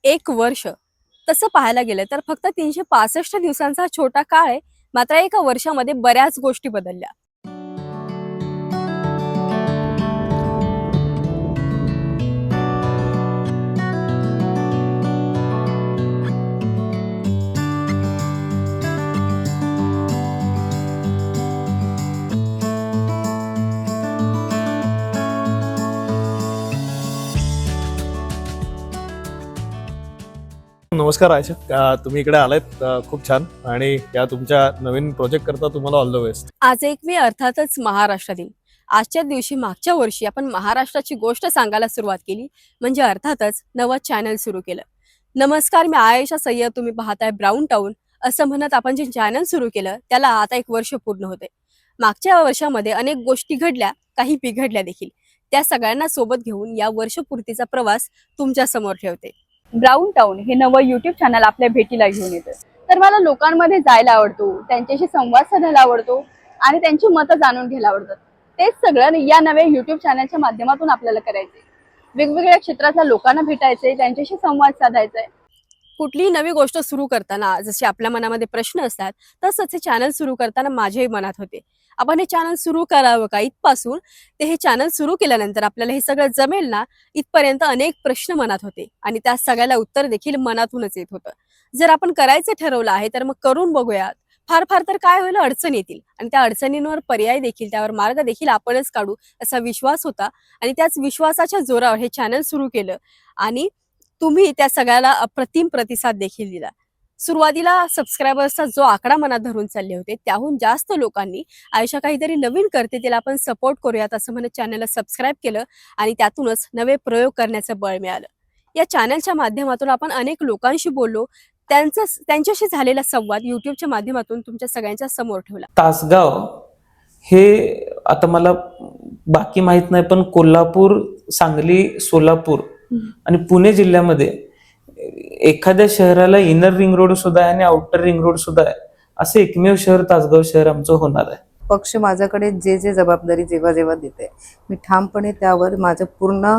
एक वर्ष तसं पाहायला गेलं तर फक्त 365 दिवसांचा छोटा काळ आहे. मात्र एका वर्षामध्ये बऱ्याच गोष्टी बदलल्या. नमस्कार आयशा, तुम्ही इकडे आलात, खूप छान. आणि या तुमच्या नवीन प्रोजेक्ट करता तुम्हाला ऑल द बेस्ट. आज एक मी अर्थातच महाराष्ट्र दिन. आजच्या दिवशी मागच्या वर्षी आपण महाराष्ट्राची गोष्ट सांगायला सुरुवात केली, म्हणजे अर्थातच नवं चॅनल सुरू केलं. नमस्कार, मी आयशा सय्यद, तुम्ही पाहताय ब्राऊन टाऊन. असं म्हणत आपण जे चॅनल सुरू केलं त्याला आता एक वर्ष पूर्ण होते. मागच्या वर्षामध्ये अनेक गोष्टी घडल्या, काही बिघडल्या देखील. त्या सगळ्यांना सोबत घेऊन या वर्षपूर्तीचा प्रवास तुमच्या समोर ठेवते. ब्राऊन टाऊन हे नवं युट्यूब चॅनल आपल्या भेटीला घेऊन येतं. तर मला लोकांमध्ये जायला आवडतो, त्यांच्याशी संवाद साधायला आवडतो आणि त्यांची मतं जाणून घ्यायला आवडतात. तेच सगळं या नव्या युट्यूब चॅनलच्या माध्यमातून आपल्याला करायचंय. वेगवेगळ्या क्षेत्रातल्या लोकांना भेटायचंय, त्यांच्याशी संवाद साधायचाय. कुठलीही नवी गोष्ट सुरू करताना जसे आपल्या मनामध्ये प्रश्न असतात, तसंच हे चॅनल सुरू करताना माझ्याही मनात होते, आपण हे चॅनल सुरू करावं का. इथपासून ते हे चॅनल सुरू केल्यानंतर आपल्याला हे सगळं जमेल ना, इथपर्यंत अनेक प्रश्न मनात होते आणि त्या सगळ्याला उत्तर देखील मनातूनच येत होतं. जर आपण करायचं ठरवलं आहे तर मग करून बघूयात. फार फार तर काय होईल, अडचण येतील आणि त्या अडचणींवर पर्याय देखील, त्यावर मार्ग देखील आपणच काढू असा विश्वास होता. आणि त्याच विश्वासाच्या जोरावर हे चॅनल सुरू केलं आणि तुम्ही त्या सगळ्याला अप्रतिम प्रतिसाद देखील दिला. सुरुवातीला सबस्क्रायबर्सचा जो आकडा मनात धरून चालले होते, त्याहून जास्त लोकांनी आयशा काहीतरी नवीन करते, तिला आपण सपोर्ट करूयात असं म्हणत चॅनलला सबस्क्राईब केलं आणि त्यातूनच नवे प्रयोग करण्याचं बळ मिळालं. या चॅनलच्या माध्यमातून आपण अनेक लोकांशी बोललो, त्यांच्याशी झालेला संवाद युट्यूबच्या माध्यमातून तुमच्या सगळ्यांच्या समोर ठेवला. तासगाव हे आता मला बाकी माहित नाही, पण कोल्हापूर, सांगली, सोलापूर आणि पुणे जिल्ह्यामध्ये एखाद्या शहराला इनर रिंग रोड सुद्धा आहे आणि आउटर रिंग रोड सुद्धा आहे, असे एकमेव शहर तासगाव शहर आमचं होणार आहे. पक्ष माझ्याकडे जे जे जबाबदारी जेव्हा जेव्हा देते, मी ठामपणे त्यावर माझं पूर्ण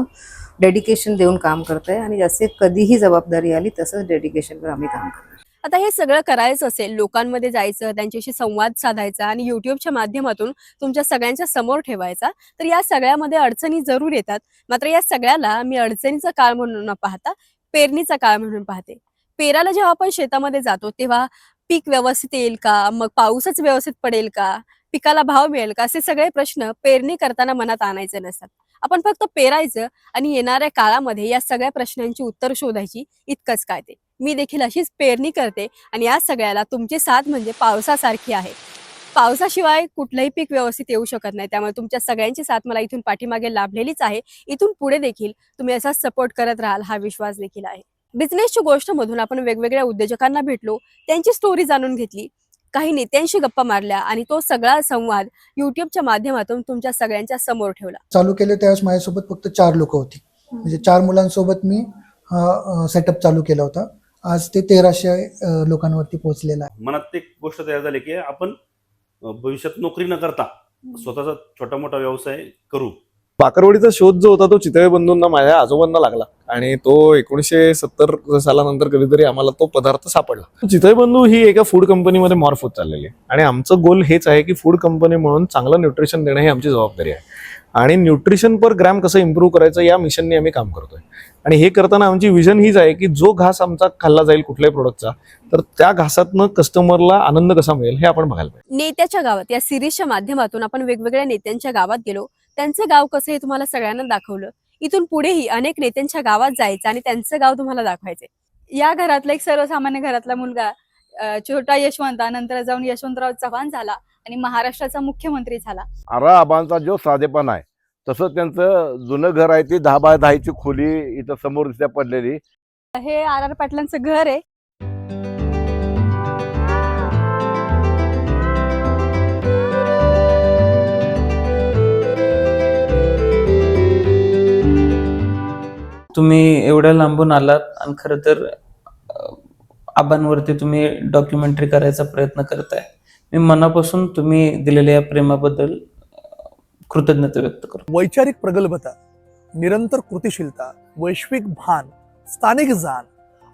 डेडिकेशन देऊन काम करते आणि असे कधीही जबाबदारी आली तसंच डेडिकेशनवर आम्ही काम करतो. आता हे सगळं करायचं असेल, लोकांमध्ये जायचं, त्यांच्याशी संवाद साधायचा आणि युट्यूबच्या माध्यमातून तुमच्या सगळ्यांच्या समोर ठेवायचा, तर या सगळ्यामध्ये अडचणी जरूर येतात. मात्र या सगळ्याला मी अडचणीचा काळ म्हणून न पाहता पेरणीचा काळ म्हणून पाहते. पेराला जेव्हा आपण शेतामध्ये जातो तेव्हा पीक व्यवस्थित येईल का, मग पाऊसच व्यवस्थित पडेल का, पिकाला भाव मिळेल का, असे सगळे प्रश्न पेरणी करताना मनात आणायचे नसतात. आपण फक्त पेरायचं आणि येणाऱ्या काळामध्ये या सगळ्या प्रश्नांची उत्तर शोधायची, इतकंच काय ते. मी देखील अशीच पेरणी करते आणि या सगळ्याला तुमची साथ म्हणजे पावसासारखी आहे. पावसाशिवाय कुठलंही पीक व्यवस्थित येऊ शकत नाही, त्यामुळे तुमच्या सगळ्यांची साथ मला इथून पाठीमागे लाभलेलीच आहे. इथून पुढे देखील तुम्ही असाच सपोर्ट करत राहाल हा विश्वास देखील आहे. बिझनेसच्या गोष्ट मधून आपण वेगवेगळ्या उद्योजकांना भेटलो, त्यांची स्टोरी जाणून घेतली, काही नेत्यांशी गप्पा मारल्या आणि तो सगळा संवाद युट्यूबच्या माध्यमातून तुमच्या सगळ्यांच्या समोर ठेवला. चालू केले त्यावेळेस माझ्यासोबत फक्त 4 लोक होती, म्हणजे 4 मुलांसोबत मी सेटअप चालू केला होता. आज ते 1300 लोकांवरती पोहोचलेला आहे. मनात एक गोष्ट तयार झाली की आपण भविष्यात नोकरी न करता स्वतःचा छोटा मोठा व्यवसाय करू. बाकरवडीचा शोध जो होता तो चितळे बंधूंना, माझ्या आजोबांना लागला आणि तो 1970 सालानंतर कधीतरी आम्हाला तो पदार्थ सापडला. चितळे बंधू ही एका फूड कंपनीमध्ये मॉर्फ होत चाललेली आहे आणि आमचं गोल हेच आहे की फूड कंपनी म्हणून चांगलं न्यूट्रिशन देणं ही आमची जबाबदारी आहे आणि न्यूट्रिशन पर ग्रॅम कसं इम्प्रूव्ह करायचं या मिशनने आम्ही काम करतोय. आणि हे करताना आमची विजन हीच आहे की जो घास आमचा खाल्ला जाईल कुठल्याही प्रोडक्टचा, तर त्या घासातनं कस्टमरला आनंद कसा मिळेल हे आपण बघायला पाहिजे. नेत्याच्या गावात या सिरीजच्या माध्यमातून आपण वेगवेगळ्या नेत्यांच्या गावात गेलो, त्यांचं गाव कसं हे तुम्हाला सगळ्यांना दाखवलं. इथून पुढेही अनेक नेत्यांच्या गावात जायचं आणि त्यांचं गाव तुम्हाला दाखवायचे. या घरातला एक सर्वसामान्य घरातला मुलगा छोटा यशवंत नंतर जाऊन यशवंतराव चव्हाण झाला आणि महाराष्ट्राचा मुख्यमंत्री झाला. आरा आबांचा जो साधेपणा आहे, तसं त्यांचं जुनं घर आहे, ती 10 बाय 10 ची खोली इथं समोर दिसत्या पडलेली. हे आर पाटलांचं घर आहे. तुम्ही एवढ्या लांबून आलात आणि खरं तर आबांवरती तुम्ही डॉक्युमेंटरी करायचा प्रयत्न करताय. मी मनापासून तुम्ही दिलेल्या या प्रेमाबद्दल कृतज्ञता व्यक्त करतो. वैचारिक प्रगल्भता, निरंतर कृतिशीलता, वैश्विक भान, स्थानिक जाण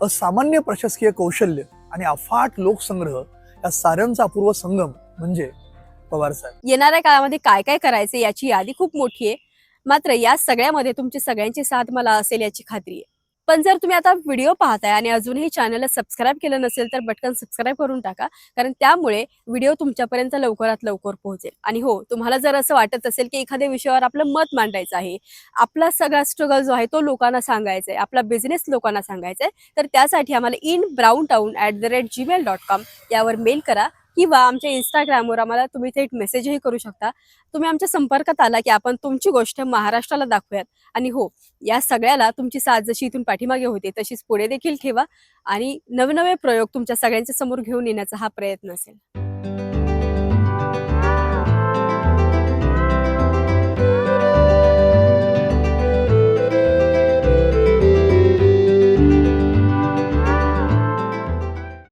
असामान्य प्रशासकीय कौशल्य आणि अफाट लोकसंग्रह या साऱ्यांचा अपूर्व संगम म्हणजे पवार साहेब. येणाऱ्या काळामध्ये काय काय करायचे याची यादी खूप मोठी आहे, मात्र या सगळ्यामध्ये तुमची सगळ्यांची साथ मला असेल याची खात्री आहे. पण जर तुम्ही आता व्हिडिओ पाहताय आणि अजूनही चॅनलला सबस्क्राईब केलं नसेल तर पटकन सबस्क्राईब करून टाका, कारण त्यामुळे व्हिडिओ तुमच्यापर्यंत लवकरात लवकर पोहोचेल. आणि हो, तुम्हाला जर असं वाटत असेल की एखाद्या विषयावर आपलं मत मांडायचं आहे, आपला सगळा स्ट्रगल जो आहे तो लोकांना सांगायचा आहे, आपला बिझनेस लोकांना सांगायचा आहे, तर त्यासाठी आम्हाला inbrowntown@gmail.com यावर मेल करा किंवा आमच्या इंस्टाग्रामवर आम्हाला तुम्ही थेट मेसेजही करू शकता. तुम्ही आमच्या संपर्कात आला की आपण तुमची गोष्ट महाराष्ट्राला दाखवूयात. आणि हो, या सगळ्याला तुमची साथ जशी इथून पाठीमागे होते तशीच पुढे देखील ठेवा आणि नवे नवे प्रयोग तुमच्या सगळ्यांच्या समोर घेऊन येण्याचा हा प्रयत्न असेल.